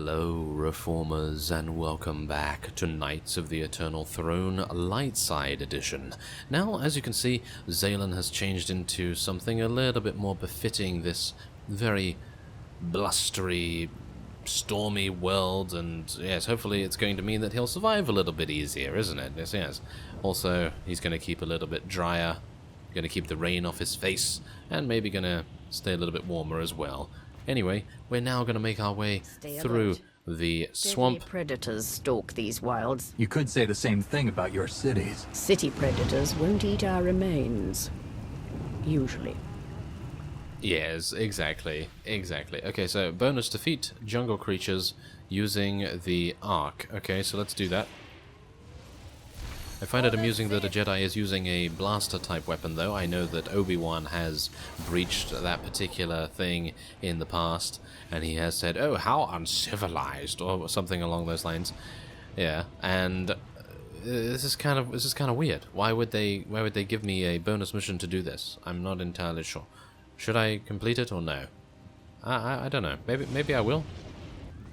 Hello, Reformers, and welcome back to Knights of the Eternal Throne Lightside Edition. Now, as you can see, Zaylin has changed into something a little bit more befitting this very blustery, stormy world, and yes, hopefully it's going to mean that he'll survive a little bit easier, isn't it? Yes, yes. Also, he's going to keep a little bit drier, going to keep the rain off his face, and maybe going to stay a little bit warmer as well. Anyway, we're now going to make our way through the swamp. Deadly predators stalk these wilds. You could say the same thing about your cities. City predators won't eat our remains. Usually. Yes, exactly. Okay, so bonus defeat jungle creatures using the arc. Okay, so let's do that. I find it amusing that a Jedi is using a blaster type weapon, though. I know that Obi-Wan has breached that particular thing in the past, and he has said, "Oh, how uncivilized," or something along those lines. Yeah, and this is kind of weird. Why would they give me a bonus mission to do this? I'm not entirely sure. Should I complete it or no? I don't know. Maybe I will.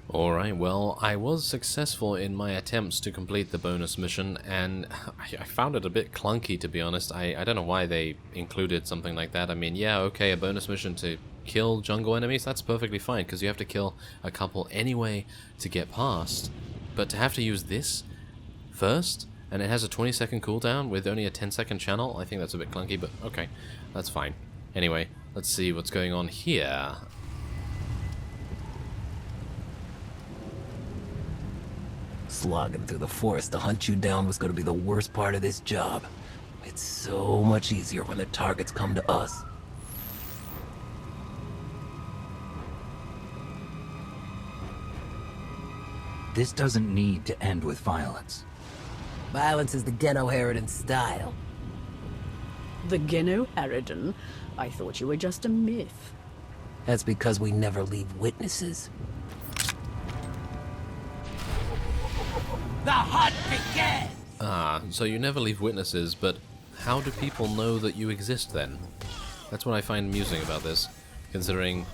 Alright, well, I was successful in my attempts to complete the bonus mission, and I found it a bit clunky, to be honest. I don't know why they included something like that. I mean, yeah, okay, a bonus mission to kill jungle enemies, that's perfectly fine, because you have to kill a couple anyway to get past. But to have to use this first, and it has a 20-second cooldown with only a 10-second channel, I think that's a bit clunky, but okay, that's fine. Anyway, let's see what's going on here. Slogging through the forest to hunt you down was going to be the worst part of this job. It's so much easier when the targets come to us. This doesn't need to end with violence. Violence is the Geno Harridan style. The Geno Harridan? I thought you were just a myth. That's because we never leave witnesses. The hunt begins! Ah, so you never leave witnesses, but how do people know that you exist then? That's what I find amusing about this, considering,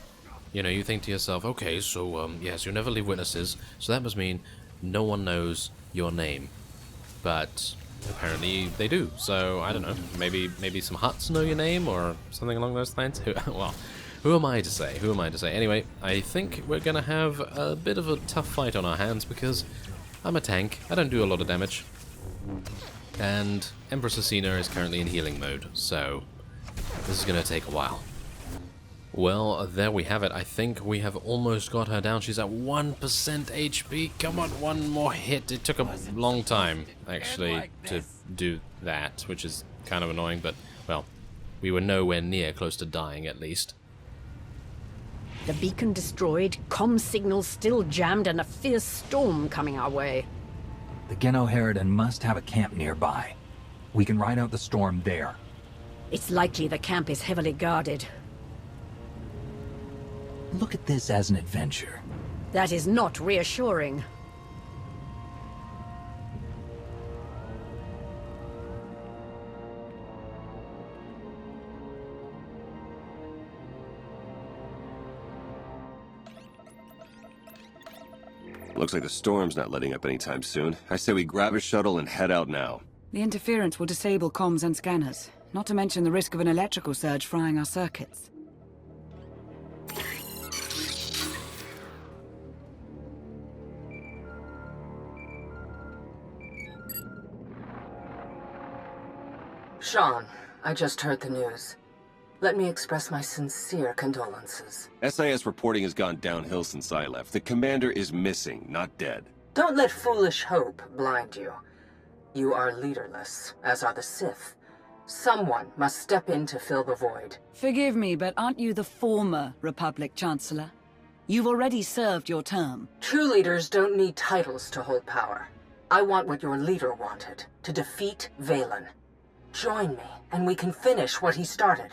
you know, you think to yourself, okay, so, yes, you never leave witnesses, so that must mean no one knows your name. But apparently they do, so I don't know, maybe some huts know your name, or something along those lines? Well, who am I to say? Anyway, I think we're gonna have a bit of a tough fight on our hands, because I'm a tank, I don't do a lot of damage, and Empress Asina is currently in healing mode, so this is going to take a while. Well, there we have it. I think we have almost got her down. She's at 1% HP. Come on, one more hit. It took a long time, actually, to do that, which is kind of annoying, but, well, we were nowhere near close to dying, at least. The beacon destroyed, comm signals still jammed, and a fierce storm coming our way. The Geno Harridan must have a camp nearby. We can ride out the storm there. It's likely the camp is heavily guarded. Look at this as an adventure. That is not reassuring. Looks like the storm's not letting up anytime soon. I say we grab a shuttle and head out now. The interference will disable comms and scanners, not to mention the risk of an electrical surge frying our circuits. Sean, I just heard the news. Let me express my sincere condolences. SIS reporting has gone downhill since I left. The commander is missing, not dead. Don't let foolish hope blind you. You are leaderless, as are the Sith. Someone must step in to fill the void. Forgive me, but aren't you the former Republic Chancellor? You've already served your term. True leaders don't need titles to hold power. I want what your leader wanted, to defeat Valen. Join me, and we can finish what he started.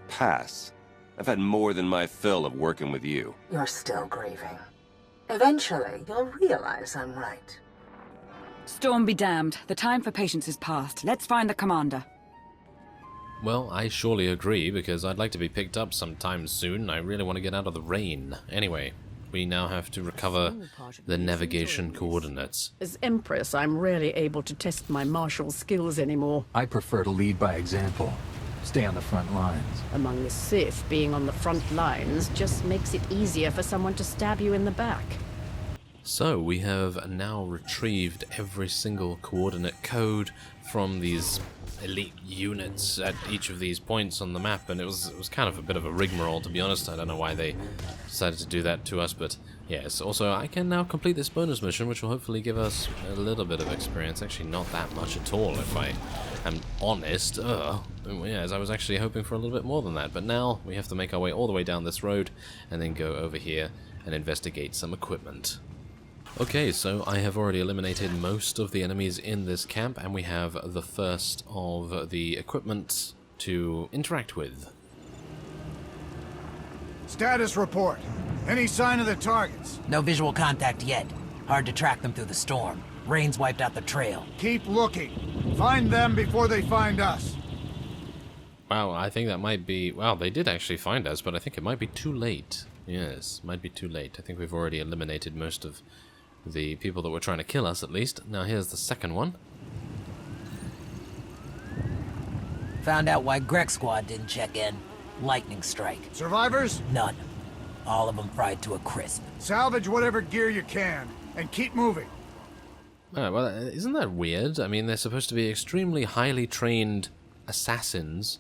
Pass. I've had more than my fill of working with you. You're still grieving. Eventually, you'll realize I'm right. Storm be damned. The time for patience is past. Let's find the commander. Well, I surely agree, because I'd like to be picked up sometime soon. I really want to get out of the rain. Anyway, we now have to recover the navigation coordinates. As Empress, I'm rarely able to test my martial skills anymore. I prefer to lead by example. Stay on the front lines. Among the Sith, being on the front lines just makes it easier for someone to stab you in the back. So we have now retrieved every single coordinate code from these elite units at each of these points on the map, and it was kind of a bit of a rigmarole, to be honest. I don't know why they decided to do that to us, but yes. Also, I can now complete this bonus mission, which will hopefully give us a little bit of experience. Actually, not that much at all, if I am honest. Yes, I was actually hoping for a little bit more than that, but now we have to make our way all the way down this road and then go over here and investigate some equipment. Okay, so I have already eliminated most of the enemies in this camp, and we have the first of the equipment to interact with. Status report. Any sign of the targets? No visual contact yet. Hard to track them through the storm. Rain's wiped out the trail. Keep looking. Find them before they find us. Wow, I think that might be... Well, they did actually find us, but I think it might be too late. Yes, might be too late. I think we've already eliminated most of the people that were trying to kill us, at least. Now here's the second one. Found out why Greg's squad didn't check in. Lightning strike. Survivors? None. All of them fried to a crisp. Salvage whatever gear you can, and keep moving. Oh, well, isn't that weird? I mean, they're supposed to be extremely highly trained assassins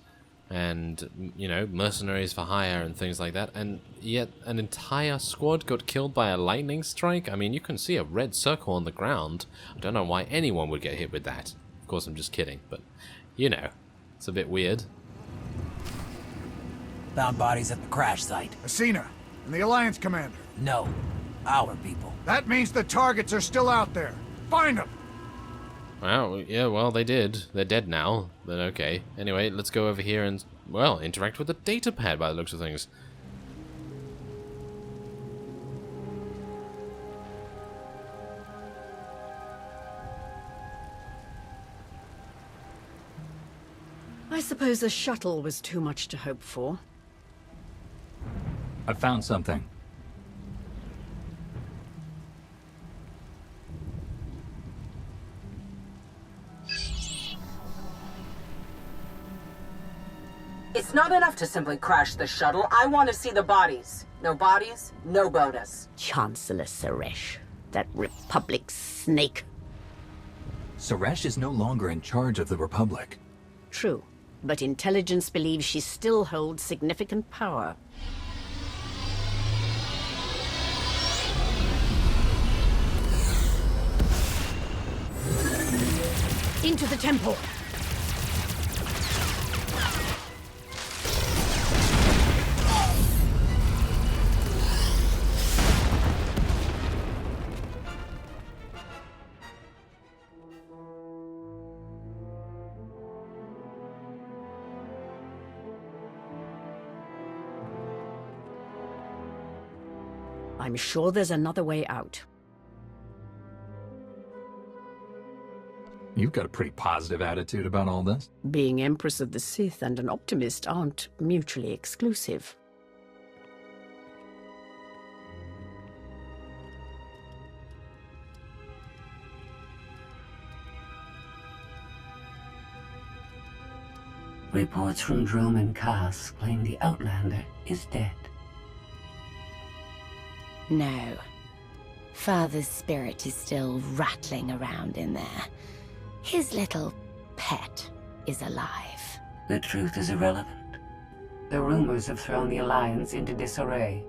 and, you know, mercenaries for hire and things like that, and yet an entire squad got killed by a lightning strike? I mean, you can see a red circle on the ground. I don't know why anyone would get hit with that. Of course, I'm just kidding, but, you know, it's a bit weird. Found bodies at the crash site. Asina, and the Alliance commander. No. Our people. That means the targets are still out there. Find them! Well, yeah, well, they did. They're dead now, but okay. Anyway, let's go over here and, well, interact with the data pad by the looks of things. I suppose a shuttle was too much to hope for. I found something. It's not enough to simply crash the shuttle. I want to see the bodies. No bodies, no bonus. Chancellor Suresh, that Republic snake. Suresh is no longer in charge of the Republic. True, but intelligence believes she still holds significant power. Into the temple! I'm sure there's another way out. You've got a pretty positive attitude about all this. Being Empress of the Sith and an optimist aren't mutually exclusive. Reports from Drome and Cass claim the Outlander is dead. No. Father's spirit is still rattling around in there. His little pet is alive. The truth is irrelevant. The rumors have thrown the Alliance into disarray.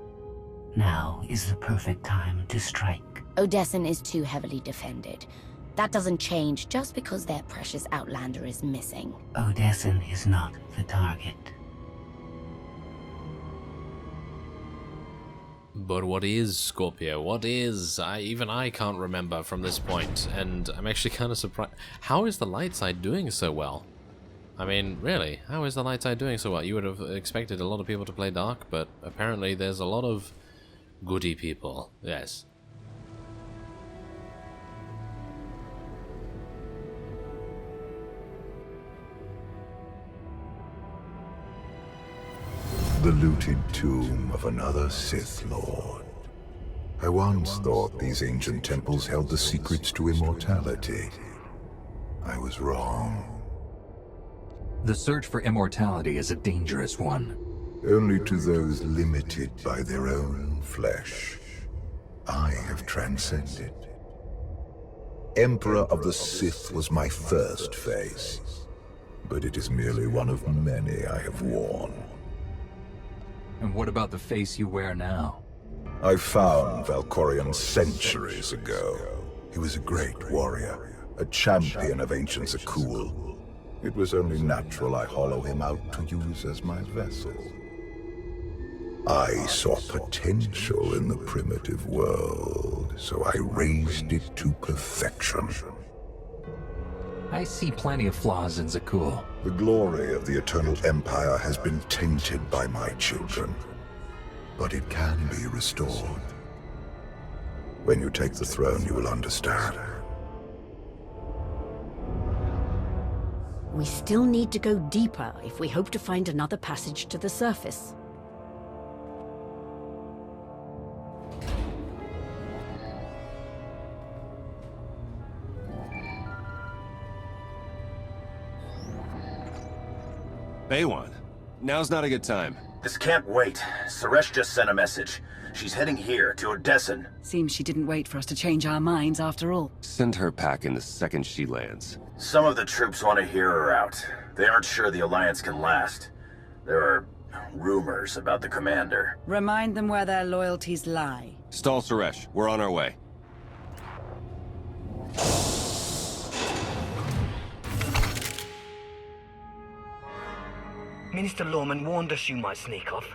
Now is the perfect time to strike. Odessen is too heavily defended. That doesn't change just because their precious Outlander is missing. Odessen is not the target. But what is Scorpio? What is? Even I can't remember from this point, and I'm actually kind of surprised. How is the light side doing so well? I mean, really, how is the light side doing so well? You would have expected a lot of people to play dark, but apparently there's a lot of goody people. Yes. The looted tomb of another Sith Lord. I once thought these ancient temples held the secrets to immortality. I was wrong. The search for immortality is a dangerous one. Only to those limited by their own flesh. I have transcended. Emperor of the Sith was my first face, but it is merely one of many I have worn. And what about the face you wear now? I found Valkorion centuries ago. He was a great warrior, a champion of ancient Zakul. It was only natural I hollow him out to use as my vessel. I saw potential in the primitive world, so I raised it to perfection. I see plenty of flaws in Zakul. The glory of the Eternal Empire has been tainted by my children, but it can be restored. When you take the throne, you will understand. We still need to go deeper if we hope to find another passage to the surface. Baywan, now's not a good time. This can't wait. Suresh just sent a message. She's heading here, to Odessen. Seems she didn't wait for us to change our minds after all. Send her packing the second she lands. Some of the troops want to hear her out. They aren't sure the Alliance can last. There are rumors about the commander. Remind them where their loyalties lie. Stall Suresh, we're on our way. Minister Lorman warned us you might sneak off.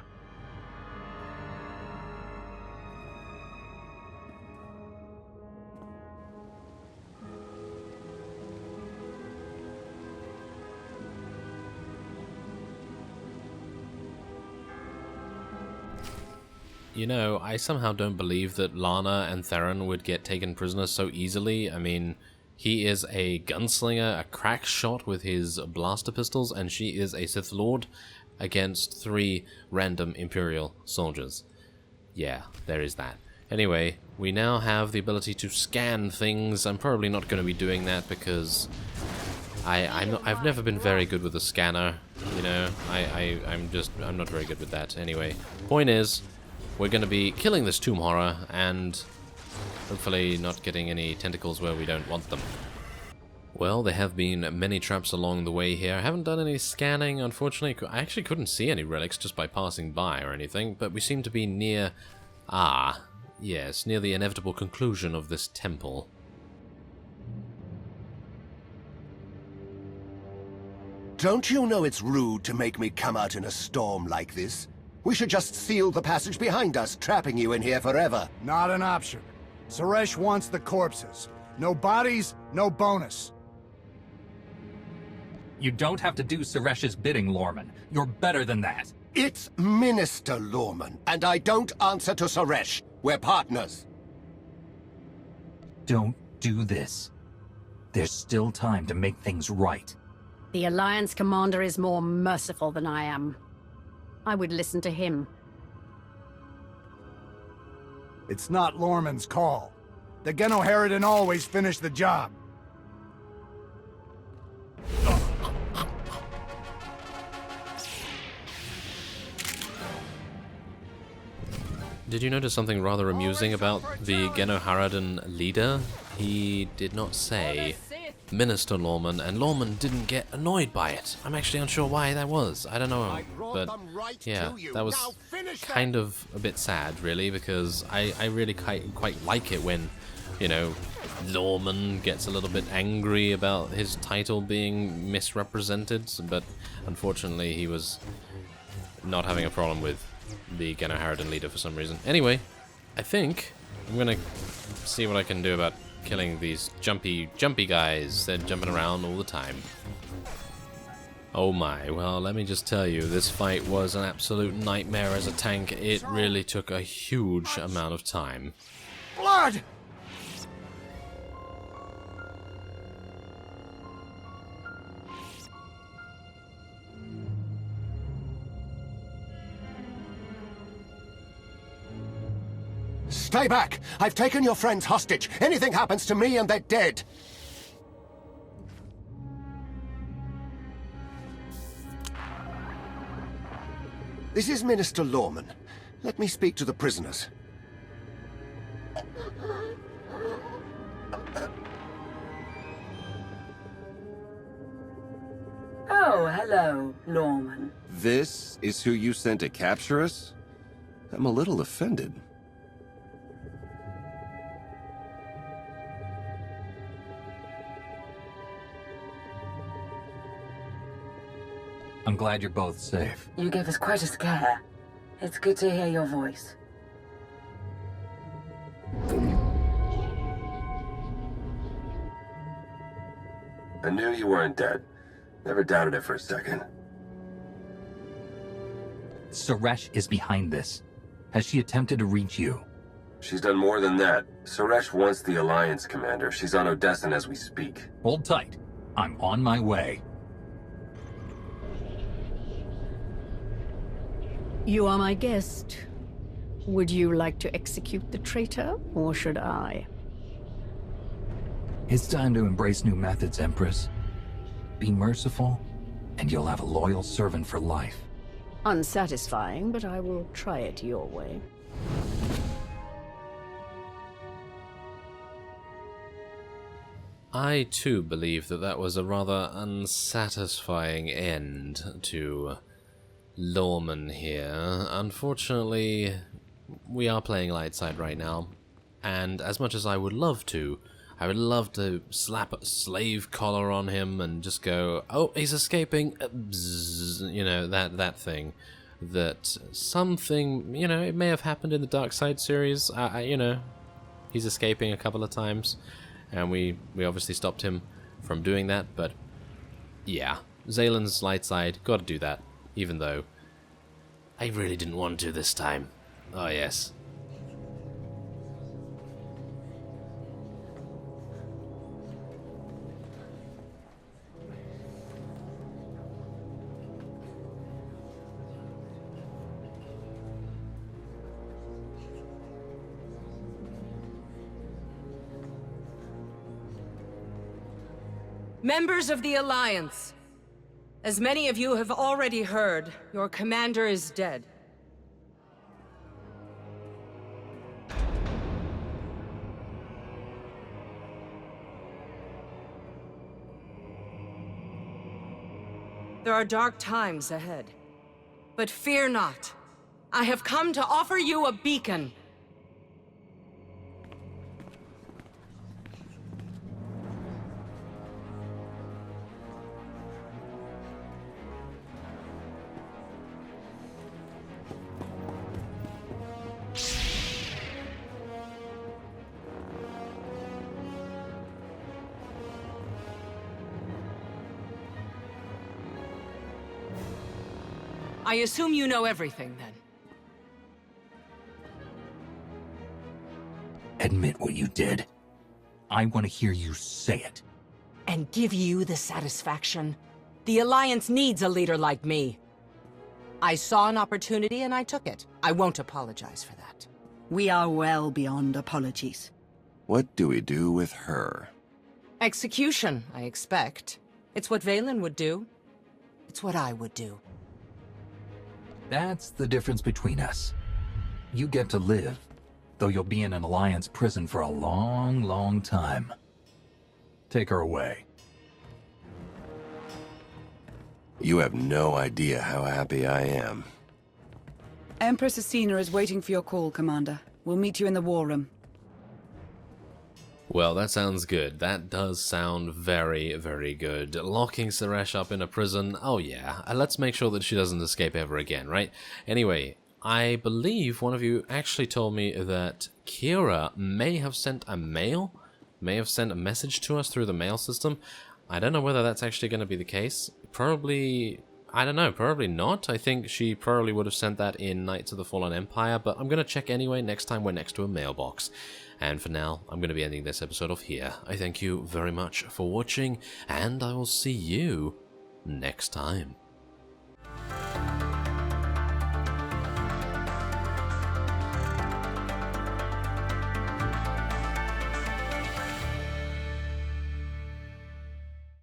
You know, I somehow don't believe that Lana and Theron would get taken prisoner so easily. I mean, he is a gunslinger, a crack shot with his blaster pistols, and she is a Sith Lord against 3 random Imperial soldiers. Yeah, there is that. Anyway, we now have the ability to scan things. I'm probably not going to be doing that because I've never been very good with a scanner. You know, I'm not very good with that. Anyway, point is, we're going to be killing this tomb horror and hopefully not getting any tentacles where we don't want them. Well, there have been many traps along the way here. I haven't done any scanning, unfortunately. I actually couldn't see any relics just by passing by or anything, but we seem to be near... yes, near the inevitable conclusion of this temple. Don't you know it's rude to make me come out in a storm like this? We should just seal the passage behind us, trapping you in here forever. Not an option. Suresh wants the corpses. No bodies, no bonus. You don't have to do Suresh's bidding, Lorman. You're better than that. It's Minister Lorman, and I don't answer to Suresh. We're partners. Don't do this. There's still time to make things right. The Alliance commander is more merciful than I am. I would listen to him. It's not Lorman's call. The Genoheridan always finish the job. Did you notice something rather amusing about the Genoheridan leader? He did not say Minister Lorman, and Lorman didn't get annoyed by it. I'm actually unsure why that was. I don't know, but yeah, that was kind of a bit sad, really, because I really quite like it when, you know, Lorman gets a little bit angry about his title being misrepresented, but unfortunately he was not having a problem with the Genoheridan leader for some reason. Anyway, I think I'm gonna see what I can do about killing these jumpy guys. They're jumping around all the time. Oh my, well, let me just tell you, this fight was an absolute nightmare as a tank. It really took a huge amount of time. Blood! Stay back! I've taken your friends hostage. Anything happens to me and they're dead. This is Minister Lawman. Let me speak to the prisoners. Oh, hello, Lawman. This is who you sent to capture us? I'm a little offended. I'm glad you're both safe. You gave us quite a scare. It's good to hear your voice. I knew you weren't dead. Never doubted it for a second. Suresh is behind this. Has she attempted to reach you? She's done more than that. Suresh wants the Alliance commander. She's on Odessen as we speak. Hold tight. I'm on my way. You are my guest. Would you like to execute the traitor, or should I? It's time to embrace new methods, Empress. Be merciful, and you'll have a loyal servant for life. Unsatisfying, but I will try it your way. I too believe that that was a rather unsatisfying end to Lawman here. Unfortunately, we are playing light side right now, and as much as I would love to, I would love to slap a slave collar on him and just go, oh, he's escaping, bzz, you know, that thing. That something, you know, it may have happened in the Dark Side series, you know, he's escaping a couple of times, and we obviously stopped him from doing that, but yeah, Zalen's light side, gotta do that, even though I really didn't want to this time. Oh yes. Members of the Alliance, as many of you have already heard, your commander is dead. There are dark times ahead. But fear not. I have come to offer you a beacon. I assume you know everything, then. Admit what you did. I want to hear you say it. And give you the satisfaction. The Alliance needs a leader like me. I saw an opportunity and I took it. I won't apologize for that. We are well beyond apologies. What do we do with her? Execution, I expect. It's what Valen would do. It's what I would do. That's the difference between us. You get to live, though you'll be in an Alliance prison for a long, long time. Take her away. You have no idea how happy I am. Empress Asina is waiting for your call, Commander. We'll meet you in the war room. Well, that sounds good. That does sound very, very good. Locking Suresh up in a prison, oh yeah. Let's make sure that she doesn't escape ever again, right? Anyway, I believe one of you actually told me that Kira may have sent a mail, may have sent a message to us through the mail system. I don't know whether that's actually going to be the case. Probably, I don't know, probably not. I think she probably would have sent that in Knights of the Fallen Empire, but I'm going to check anyway next time we're next to a mailbox. And for now, I'm going to be ending this episode off here. I thank you very much for watching, and I will see you next time.